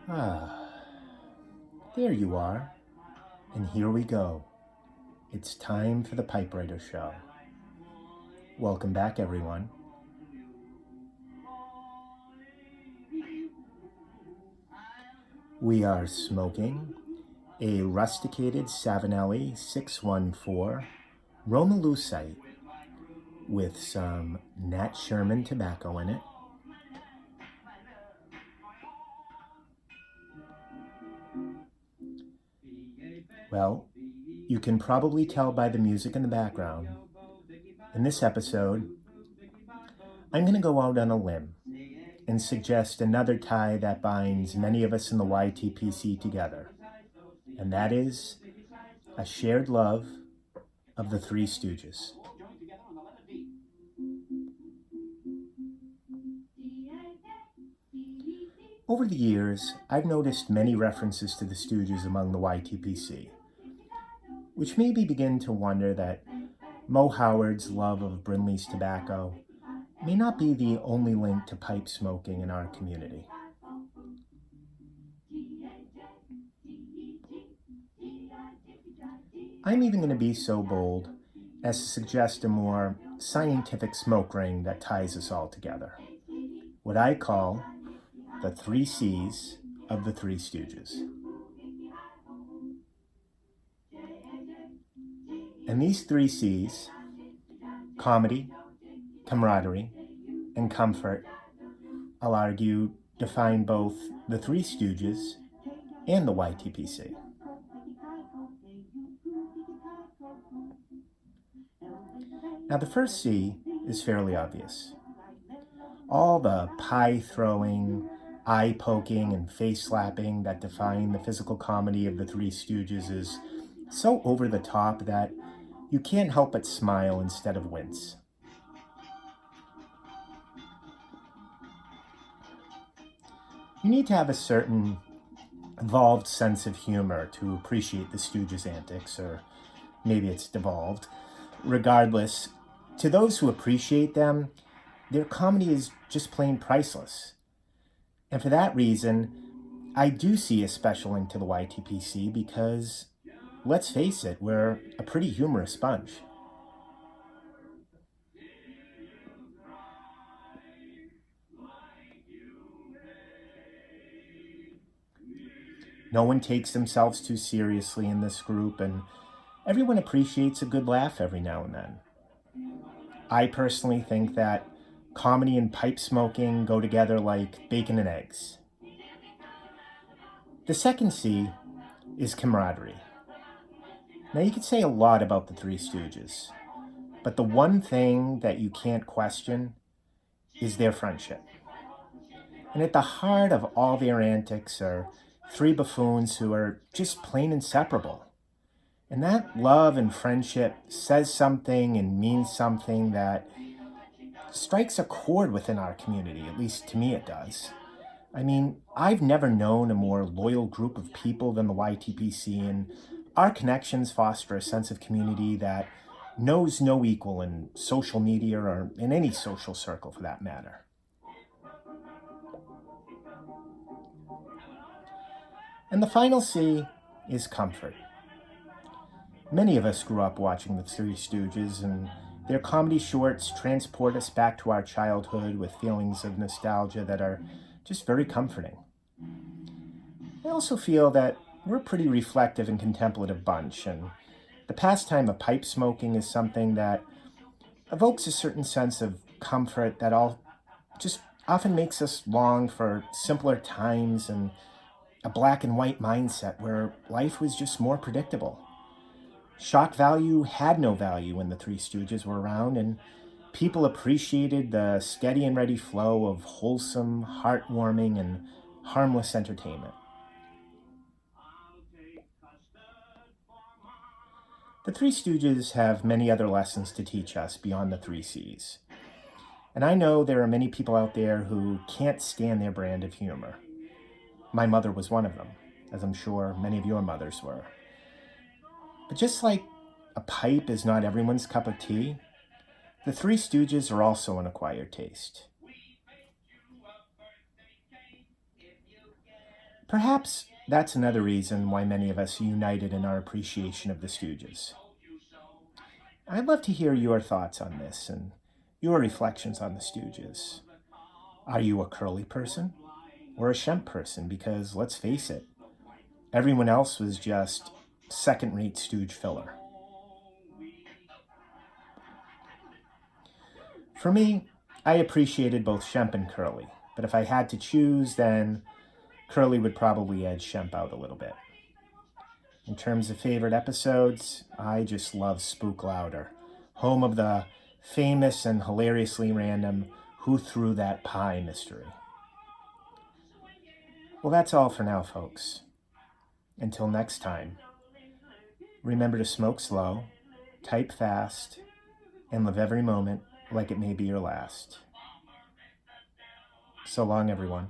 Ah, there you are. And here we go. It's time for the Pipe Writer Show. Welcome back, everyone. We are smoking a rusticated Savinelli 614 Roma Lucite with some Nat Sherman tobacco in it. Well, you can probably tell by the music in the background. In this episode, I'm going to go out on a limb and suggest another tie that binds many of us in the YTPC together, and that is a shared love of the Three Stooges. Over the years, I've noticed many references to the Stooges among the YTPC, which made me begin to wonder that Moe Howard's love of Brindley's tobacco may not be the only link to pipe smoking in our community. I'm even going to be so bold as to suggest a more scientific smoke ring that ties us all together. What I call the 3 C's of the Three Stooges. And these 3 C's, comedy, camaraderie, and comfort, I'll argue, define both the Three Stooges and the YTPC. Now, the first C is fairly obvious. All the pie-throwing, eye-poking, and face-slapping that define the physical comedy of the Three Stooges is so over the top that you can't help but smile instead of wince. You need to have a certain evolved sense of humor to appreciate the Stooges' antics, or maybe it's devolved. Regardless, to those who appreciate them, their comedy is just plain priceless. And for that reason, I do see a special link to the YTPC because, let's face it, we're a pretty humorous bunch. No one takes themselves too seriously in this group, and everyone appreciates a good laugh every now and then. I personally think that comedy and pipe smoking go together like bacon and eggs. The second C is camaraderie. Now, you could say a lot about the Three Stooges, but the one thing that you can't question is their friendship. And at the heart of all their antics are 3 buffoons who are just plain inseparable. And that love and friendship says something and means something that strikes a chord within our community, at least to me it does. I mean, I've never known a more loyal group of people than the YTPC, and our connections foster a sense of community that knows no equal in social media or in any social circle for that matter. And the final C is comfort. Many of us grew up watching the Three Stooges, and their comedy shorts transport us back to our childhood with feelings of nostalgia that are just very comforting. I also feel that we're a pretty reflective and contemplative bunch, and the pastime of pipe smoking is something that evokes a certain sense of comfort that all just often makes us long for simpler times and a black and white mindset where life was just more predictable. Shock value had no value when the Three Stooges were around, and people appreciated the steady and ready flow of wholesome, heartwarming, and harmless entertainment. The Three Stooges have many other lessons to teach us beyond the 3 C's. And I know there are many people out there who can't stand their brand of humor. My mother was one of them, as I'm sure many of your mothers were. But just like a pipe is not everyone's cup of tea, the Three Stooges are also an acquired taste. Perhaps that's another reason why many of us are united in our appreciation of the Stooges. I'd love to hear your thoughts on this and your reflections on the Stooges. Are you a Curly person or a Shemp person? Because let's face it, everyone else was just second-rate Stooge filler. For me, I appreciated both Shemp and Curly, but if I had to choose, then Curly would probably edge Shemp out a little bit. In terms of favorite episodes, I just love Spook Louder, home of the famous and hilariously random Who Threw That Pie mystery. Well, that's all for now, folks. Until next time, remember to smoke slow, type fast, and live every moment like it may be your last. So long, everyone.